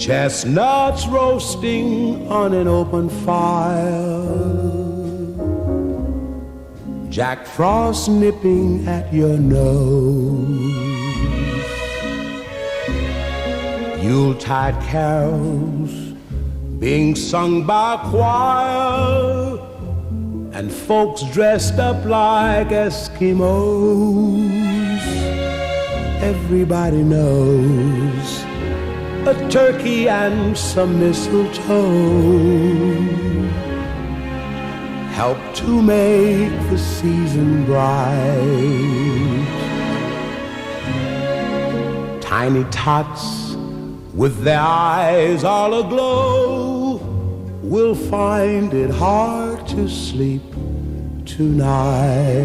Chestnuts roasting on an open fire, Jack Frost nipping at your nose, Yuletide carols being sung by a choir, and folks dressed up like Eskimos. Everybody knows a turkey and some mistletoe help to make the season bright. Tiny tots with their eyes all aglow will find it hard to sleep tonight.